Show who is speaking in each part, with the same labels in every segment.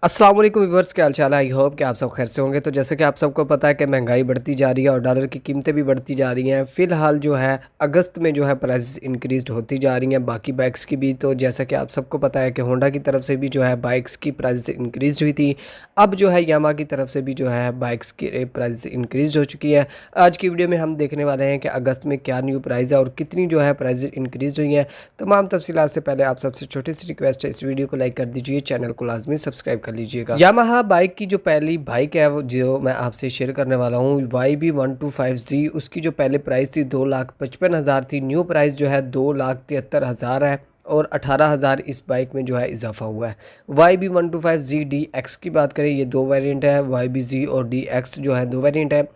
Speaker 1: अस्सलाम वालेकुम व्यूअर्स, क्या हाल चाल है। आई होप कि आप सब खैर से होंगे। तो जैसे कि आप सबको पता है कि महंगाई बढ़ती जा रही है और डॉलर की कीमतें भी बढ़ती जा रही हैं। फ़िलहाल जो है अगस्त में जो है प्राइस इंक्रीज़ होती जा रही हैं, बाकी बाइक्स की भी। तो जैसा कि आप सबको पता है कि होंडा की तरफ से भी जो है बाइक्स की प्राइस इंक्रीज़ हुई थी। अब जो है यामाहा की तरफ से भी जो है बाइक्स की प्राइस इंक्रीज़ हो चुकी है। आज की वीडियो में हम देखने वाले हैं कि अगस्त में क्या न्यू प्राइस है और कितनी जो है प्राइस इंक्रीज़ हुई हैं। तमाम तफसीलात से पहले आप सबसे छोटी सी रिक्वेस्ट है, इस वीडियो को लाइक कर दीजिए, चैनल को लाजमी सब्सक्राइब कर लीजिएगा। यामाहा बाइक की जो पहली बाइक है वो जो मैं आपसे शेयर करने वाला हूँ YB125Z, उसकी जो पहले प्राइस थी 2,55,000 थी। न्यू प्राइस जो है 2,73,000 है और 18,000 इस बाइक में जो है इजाफा हुआ है। YB125Z DX की बात करें, ये दो वेरिएंट है। YBZ और DX जो है दो वेरिएंट है।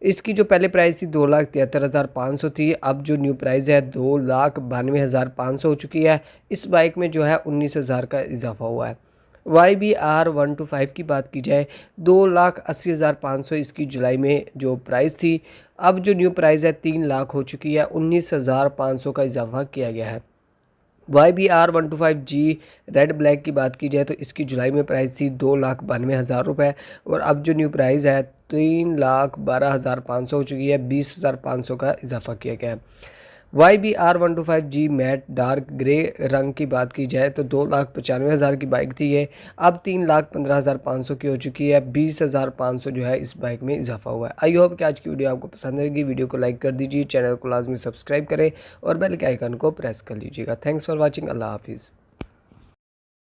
Speaker 1: इसकी जो पहले प्राइस थी 2,73,500 थी। अब जो न्यू प्राइस है 2,92,500 हो चुकी है। इस बाइक में जो है 19,000 का इजाफा हुआ है। YBR125 की बात की जाए, 2,80,500 इसकी जुलाई में जो प्राइस थी। अब जो न्यू प्राइस है 3 लाख हो चुकी है, 19,500 का इजाफा किया गया है। YBR125G रेड ब्लैक की बात की जाए तो इसकी जुलाई में प्राइस थी 2,92,000 रुपये और अब जो न्यू प्राइस है 3,12,500 हो चुकी है, 20,500 का इजाफा किया गया है। YBR125G मैट डार्क ग्रे रंग की बात की जाए तो 2,95,000 की बाइक थी ये। अब 3,15,500 की हो चुकी है, 20,500 जो है इस बाइक में इजाफा हुआ है। आई होप कि आज की वीडियो आपको पसंद आएगी। वीडियो को लाइक कर दीजिए, चैनल को लाजमी सब्सक्राइब करें और बेल के आइकन को प्रेस कर लीजिएगा। Thanks for watching. अल्लाह हाफिज़।